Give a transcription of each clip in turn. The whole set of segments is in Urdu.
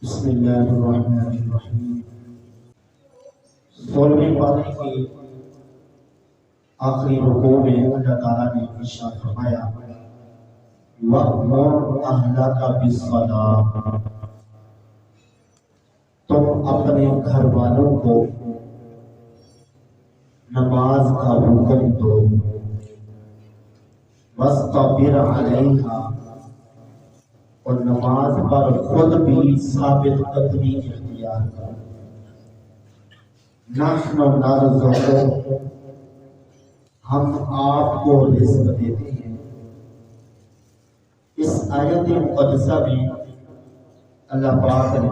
بسم اللہ الرحمن الرحیم۔ 16ویں پارے کی آخری رکوع میں اللہ تعالیٰ نے ارشاد فرمایا وَأْمُرْ أَهْلَكَ بِالصَّلَاةِ، تم اپنے گھر والوں کو نماز کا حکم دو، وَاسْتَبِرْ عَلَيْهَا، اور نماز پر خود بھی ثابت قدمی اختیار کرو۔ نحن نرزقک، ہم آپ کو رزق دیتے ہیں۔ اس آیت مقدسہ میں اللہ پاک نے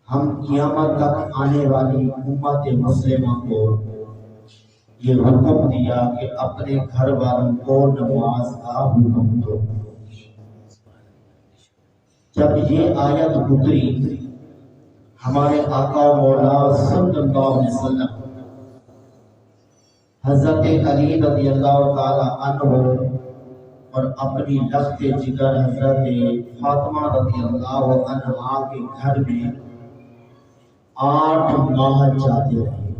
ہم قیامت تک آنے والی امت مسلمہ کو یہ حکم دیا کہ اپنے گھر والوں کو نماز کا حکم دو۔ جب یہ آیت اتری، ہمارے آقا و مولا صلی اللہ علیہ وسلم حضرت علی رضی اللہ تعالی عنہ اور اپنی لخت جگر حضرت فاطمہ رضی اللہ عنہا کے گھر میں 8 ماہ جاتے رہے،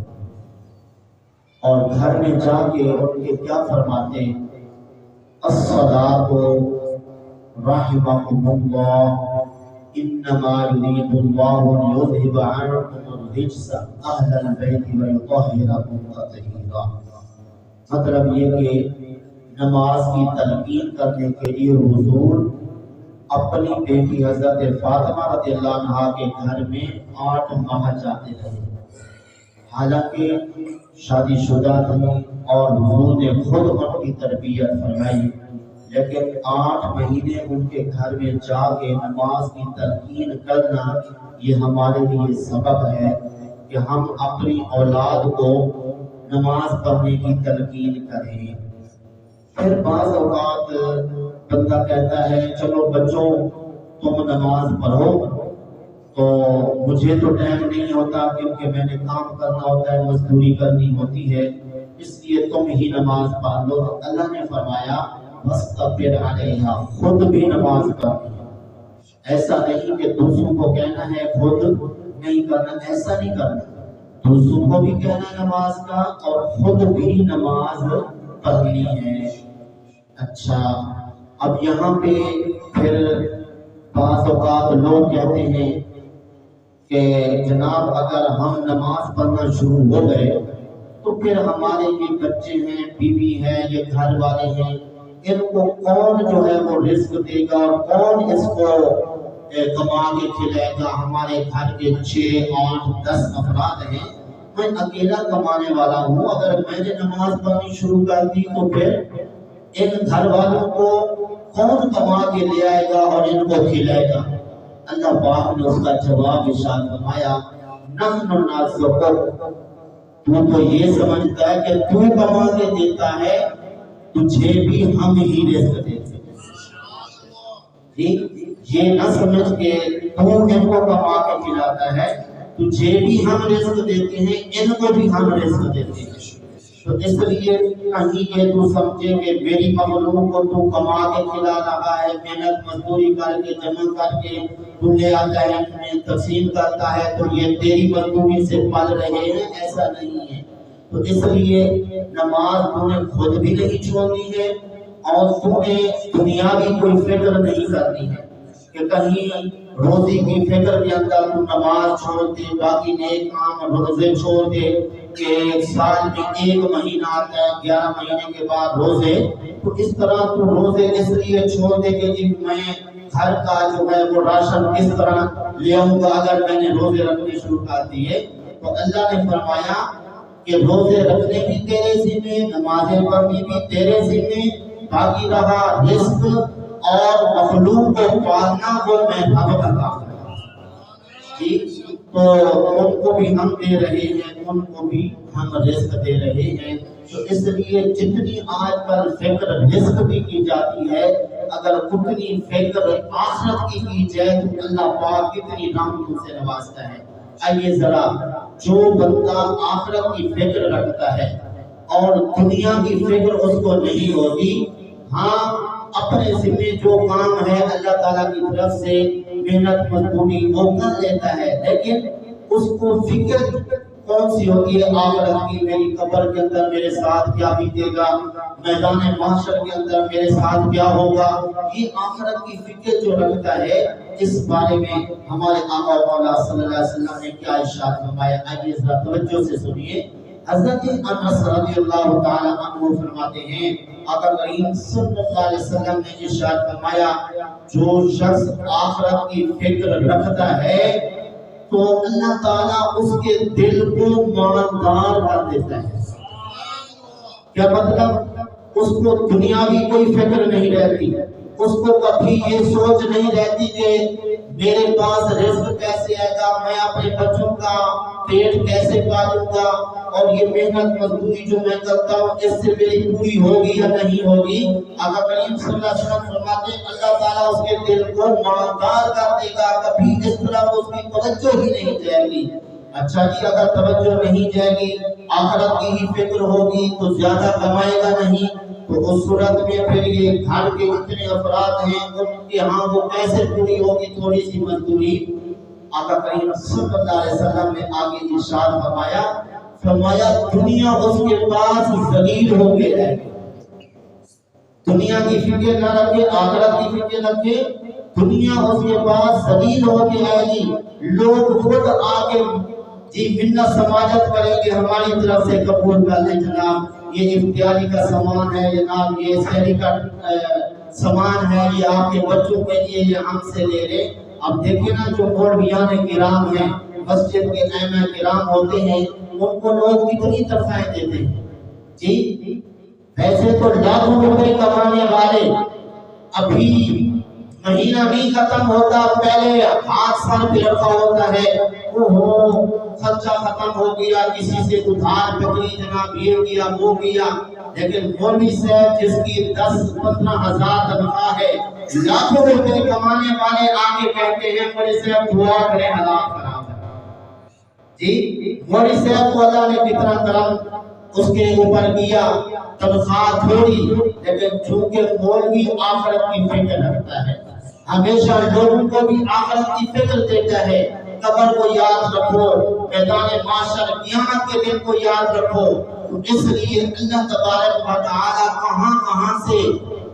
اور گھر میں جا کے ان کے کیا فرماتے؟ الصلاۃ رحمکم اللہ انما یرید اللہ لیذھب عنکم الرجس اہل البیت ویطہرکم تطہیرا۔ مطلب یہ کہ نماز کی تلقین کرنے کے لیے حضور اپنی بیٹی حضرت فاطمہ رضی اللہ عنہا کے گھر میں 8 ماہ جاتے رہے، حالانکہ شادی شدہ تھی اور حضور نے خود ان کی تربیت فرمائی، لیکن 8 مہینے ان کے گھر میں جا کے نماز کی تلقین کرنا یہ ہمارے لیے سبب ہے کہ ہم اپنی اولاد کو نماز پڑھنے کی تلقین کریں۔ پھر بعض اوقات بندہ کہتا ہے چلو بچوں تم نماز پڑھو، تو مجھے تو ٹائم نہیں ہوتا کیونکہ میں نے کام کرنا ہوتا ہے، مزدوری کرنی ہوتی ہے، اس لیے تم ہی نماز پڑھ لو۔ تو اللہ نے فرمایا وَاسْتَبِرْ عَلَيْهَا، خود بھی نماز پڑھنی ہے۔ ایسا نہیں کہ دوسروں کو کہنا ہے خود نہیں کرنا، ایسا نہیں کرنا، دوسروں کو بھی کہنا ہے نماز کا اور خود بھی نماز پڑھنی ہے۔ اچھا، اب یہاں پہ پھر بعض اوقات لوگ کہتے ہیں کہ جناب اگر ہم نماز پڑھنا شروع ہو گئے تو پھر ہمارے یہ بچے ہیں، بیوی ہیں، یہ گھر والے ہیں، ان کو کون جو ہے وہ رزق دے گا اور کون اس کو کما کے کھلائے گا؟ ہمارے گھر کے 6، 8، 10 افراد ہیں، میں اکیلا کمانے والا ہوں، اگر میں نے نماز پڑھنی شروع کر دی تو پھر ان گھر والوں کو کون کما کے لے آئے گا اور ان کو کھلائے گا؟ اللہ پاک نے اس کا جواب ارشاد فرمایا نحن نرزقک، تو یہ سمجھتا ہے کہ تو کما کے دیتا ہے، تجھے بھی ہم ہی رزق دیتے ہیں۔ یہ نہ سمجھ کے تو ان کو کما کے کھلاتا ہے، تجھے بھی ہم رزق دیتے ہیں، ان کو بھی ہم رزق دیتے ہیں۔ تو اس لیے کہیں یہ تو سمجھے کہ میری مخلوق کو تو کما کے کھلا رہا ہے، محنت مزدوری کر کے جمع کر کے تو لے آتا ہے، تقسیم کرتا ہے، تو یہ تیری مزدوری سے پل رہے ہیں، ایسا نہیں ہے۔ تو اس لیے نماز تو نے خود بھی نہیں چھوڑنی ہے اور تو نے دنیاوی کوئی فکر نہیں کرنی ہے کہ کہیں روزی کی فکر کے اندر تو نماز چھوڑ دے، باقی نیک کام روزے چھوڑ دے، کہ ایک سال میں 1 مہینہ آتا ہے، 11 مہینے کے بعد روزے، تو اس طرح تو روزے اس لیے چھوڑ دے کہ جی میں گھر کا جو ہے وہ راشن کس طرح لے آؤں گا اگر میں نے روزے رکھنے شروع کر دیے۔ تو اللہ نے فرمایا کہ روزے رکھنے بھی تیرے ذمہ، نمازیں پڑھنی بھی تیرے ذمہ، باقی رہا رزق اور مخلوق کو پالنا وہ میں رب عطا کرتا ہوں۔ تو ان کو بھی ہم دے رہے ہیں، ان کو بھی ہم رزق دے رہے ہیں۔ تو اس لیے جتنی آج کل فکر رزق کی کی جاتی ہے، اگر اتنی فکر آخرت کی جائے تو اللہ پاک کتنی رحمتوں سے نوازتا ہے۔ آئیے ذرا جو بندہ آخرت کی فکر رکھتا ہے اور دنیا کی فکر اس کو نہیں ہوتی، ہاں اپنے ذمہ جو کام ہے اللہ تعالیٰ کی طرف سے محنت مزدوری وہ کر لیتا ہے، لیکن اس کو فکر کون سی ہوتی ہے؟ آخرت کی، میری قبر کے اندر میرے ساتھ کیا بیتے گا، میدان محشر کے اندر میرے ساتھ کیا ہوگا، یہ آخرت کی فکر جو رکھتا ہے، اس بارے میں ہمارے آقا مولا صلی اللہ علیہ وسلم نے کیا ارشاد فرمایا؟ آئیے ذرا توجہ سے سنیے۔ حضرت انس رضی اللہ تعالی عنہ فرماتے ہیں، آقا کریم صلی اللہ علیہ وسلم نے ارشاد فرمایا، جو شخص آخرت کی فکر رکھتا ہے تو اللہ تعالیٰ اس کے دل کو ماندار کر دیتا ہے۔ کیا مطلب؟ اس کو دنیاوی کوئی فکر نہیں رہتی، اس کو کبھی یہ سوچ نہیں رہتی کہ میرے پاس رزق کیسے آئے گا، میں اپنے بچوں کا پیٹ کیسے پالوں گا، اور یہ محنت مزدوری جو میں کرتا ہوں اس سے میری پوری ہوگی یا نہیں ہوگی۔ آقا کریم صلی اللہ علیہ وسلم فرماتے ہیں اللہ تعالیٰ اس کے دل کو ماندار کر دے گا، کبھی اس طرح اس کی توجہ ہی نہیں جائے گی۔ اچھا جی، اگر توجہ نہیں جائے گی، آخرت کی ہی فکر ہوگی تو زیادہ کمائے گا نہیں، تو اس صورت میں پھر یہ گھر کے جتنے افراد ہیں ان کے ہاں وہ کیسے پوری ہوگی تھوڑی سی مزدوری؟ آقا کریم صلی اللہ علیہ وسلم نے آگے ارشاد فرمایا دنیا اس کے پاس ذلیل ہو کے رہے گی۔ دنیا کی فکر نہ رکھے، آخرت کی فکر رکھے، دنیا اس کے پاس ذلیل ہو کے آئے گی۔ لوگ خود آگے جی منت سماجت کریں گے، ہماری طرف سے قبول کر لیں جناب، یہ افطاری کا سامان ہے جناب، یہ سحری کا سامان ہے، یہ آپ کے بچوں کے لیے یہ ہم سے لے لیں۔ اب دیکھیں نا جو مولویان کرام ہیں، مسجد کے ائمہ کرام ہوتے ہیں، ان کو لوگ کتنی تنخواہیں دیتے ہیں جی؟ ویسے تو لاکھوں روپے کمانے والے ابھی مہینہ نہیں ختم ہوتا پہلے ہاتھ سر پہ رکھا ہوتا ہے، خرچہ ختم ہو گیا، کسی سے ادھار پکڑی جناب، یہ کیا وہ کیا۔ لیکن مولوی صاحب جس کی 10-15 ہزار تنخواہ ہے، لاکھوں روپے کمانے والے آگے کہتے ہیں مولوی صاحب دعا کریں حالات خراب ہے جی۔ مولوی صاحب کو اللہ نے کتنا کرم اس کے اوپر کیا، تنخواہ تھوڑی، لیکن چونکہ مولوی آخرت کی فکر رکھتا ہے، ہمیشہ لوگوں کو بھی آخرت کی فکر دیتا ہے۔ قبر کو یاد رکھو، میدان محشر قیامت کے دن کو یاد رکھو، تو اس لیے اللہ تبارک و تعالی کہاں سے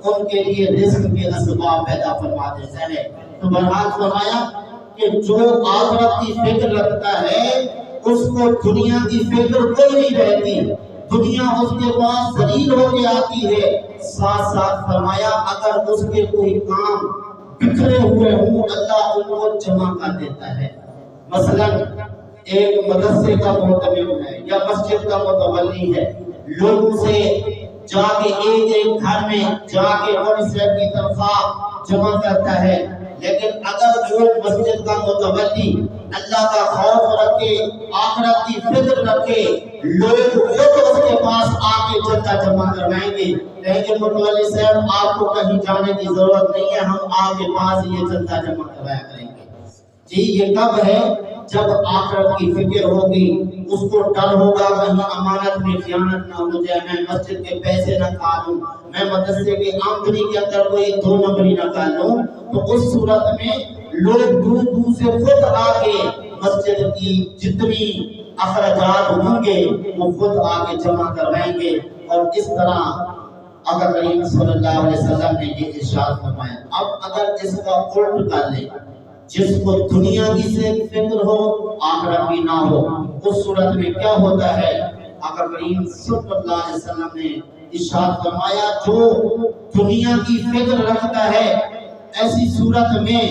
ان کے لیے رزق کے اسباب پیدا فرما دیتا ہے۔ تو بہرحال فرمایا کہ جو آخرت کی فکر رکھتا ہے اس کو دنیا کی فکر کوئی نہیں رہتی، دنیا اس کے پاس ذلیل ہو کے آتی ہے۔ ساتھ ساتھ فرمایا اگر اس کے کوئی کام بکھرے ہوئے ہوں اللہ ان کو جمع کر دیتا ہے۔ مثلا ایک مدرسے کا معتمد ہے یا مسجد کا متولی ہے، لوگوں سے جا کے ایک گھر میں جا کے مولوی صاحب کی تنخواہ جمع کرتا ہے، لیکن اگر وہ مسجد کا متولی اللہ کا خوف رکھے، آخرت کی فکر رکھے، لوگ خود اس کے پاس آ کے چندہ جمع کروائیں گے، کہیں گے متولی صاحب آپ کو کہیں جانے کی ضرورت نہیں ہے، ہم آپ کے پاس یہ چندہ جمع کروایا کریں گے جی۔ یہ کب ہے؟ جب آخرت کی فکر ہوگی، اس کو ڈر ہوگا کہیں امانت میں خیانت نہ ہو جائے، میں مسجد کے پیسے نہ کھا لوں، میں مدرسے کی آمدنی کے اندر کوئی 2 نمبری نہ کر لوں، تو اس صورت میں لوگ دور دور سے خود آ کے مسجد کی جتنی اخراجات ہوں گے وہ خود آ کے جمع کروائیں گے۔ اور اس طرح آقا کریم صلی اللہ علیہ وسلم نے یہ ارشاد فرمایا۔ اب اگر اس کا الٹ کر لیں، جس کو دنیا کی سے فکر ہو آخرت کی نہ ہو، اس صورت میں کیا ہوتا ہے؟ آقا کریم صلی اللہ علیہ وسلم نے ارشاد فرمایا جو دنیا کی فکر رکھتا ہے ایسی صورت میں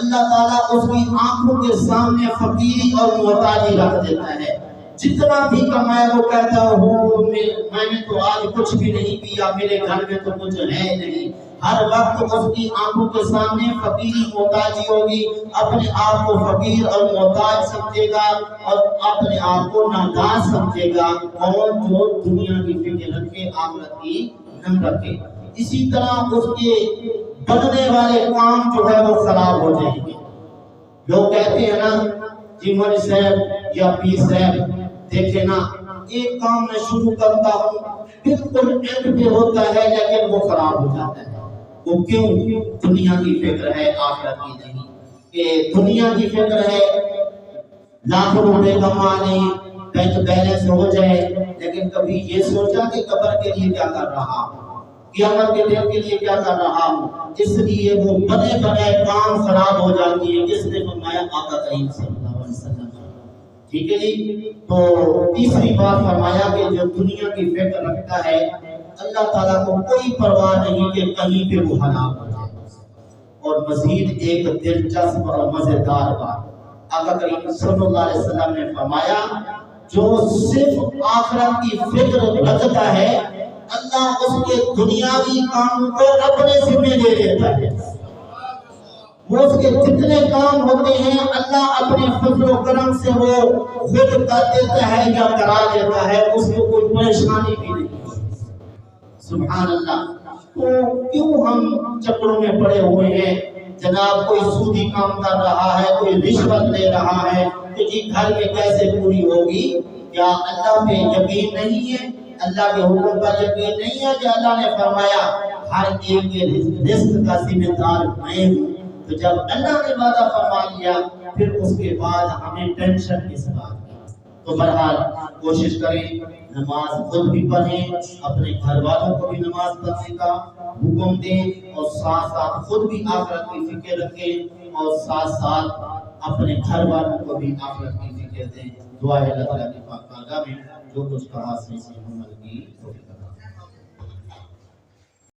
اللہ تعالیٰ اس کی آنکھوں کے سامنے فقیری اور محتاجی رکھ دیتا ہے۔ جتنا بھی کمائے وہ کہتا ہوں میں نے تو آج کچھ بھی نہیں کیا، میرے گھر میں تو کچھ ہے نہیں۔ ہر وقت اس کی آنکھوں کے سامنے فقیری محتاجی ہوگی، اپنے آپ کو فقیر اور محتاج سمجھے گا اور اپنے آپ کو نادان سمجھے گا، اور جو دنیا کی فکر رکھے آخرت کی نہ رکھے۔ اسی طرح اس کے بننے والے کام جو ہے وہ خراب ہو جائیں گے۔ لوگ کہتے ہیں نا جی مولوی صاحب یا پیر صاحب دیکھیں نا ایک کام میں شروع کرتا ہوں بالکل اینڈ پہ ہوتا ہے لیکن وہ خراب ہو جاتا ہے۔ وہ کیوں؟ دنیا کی فکر ہے آخرت کی نہیں۔ کہ دنیا کی فکر ہے، لاکھوں روپے کما لیں، بینک بیلنس ہو جائے، لیکن کبھی یہ سوچا کہ قبر کے لیے کیا کر رہا ہوں، قیامت کے دن کے لیے کیا کر رہا ہوں؟ اس لیے وہ بنے بنے کام خراب ہو جاتی ہے، جس نے فرمایا آقا کریم صلی اللہ علیہ وسلم۔ ٹھیک ہے جی، تو تیسری بات فرمایا کہ جو دنیا کی فکر رکھتا ہے اللہ تعالیٰ کو کوئی پرواہ نہیں کہ کہیں پہ وہ ہلاک ہو جائے۔ اور مزید ایک دلچسپ اور مزیدار بات آقا کریم صلی اللہ علیہ وسلم نے فرمایا، جو صرف آخرت کی فکر رکھتا ہے اللہ اس کے دنیاوی کام کو اپنے ذمہ دے دیتا ہے۔ وہ اس کے جتنے کام ہوتے ہیں اللہ اپنے فضل و کرم سے وہ خود کر دیتا ہے یا کرا دیتا ہے، اس کو کوئی پریشانی بھی نہیں۔ سبحان اللہ۔ تو کیوں ہم چکروں میں پڑے ہوئے ہیں؟ جناب کوئی سودی کام کر رہا ہے، کوئی رشوت لے رہا ہے، تو جی گھر میں کیسے پوری ہوگی؟ کیا اللہ پہ یقین نہیں ہے؟ اللہ کے حکم پر یقین نہیں ہے کہ اللہ نے فرمایا ہر ایک کے رزق کا ذمہ دار میں ہوں؟ تو جب اللہ نے وعدہ فرما لیا پھر اس کے بعد ہمیں ٹینشن کس بات کی؟ تو بہرحال کوشش کریں نماز خود بھی پڑھیں، اپنے گھر والوں کو بھی نماز پڑھنے کا حکم دیں، اور ساتھ ساتھ خود بھی آخرت کی فکر رکھیں، اور ساتھ ساتھ اپنے گھر والوں کو بھی آخرت کی فکر دیں۔ دعا ہے اللہ تعالیٰ کی پاک بارگاہ میں جو کچھ کہا صحیح عمل کی توفیق عطا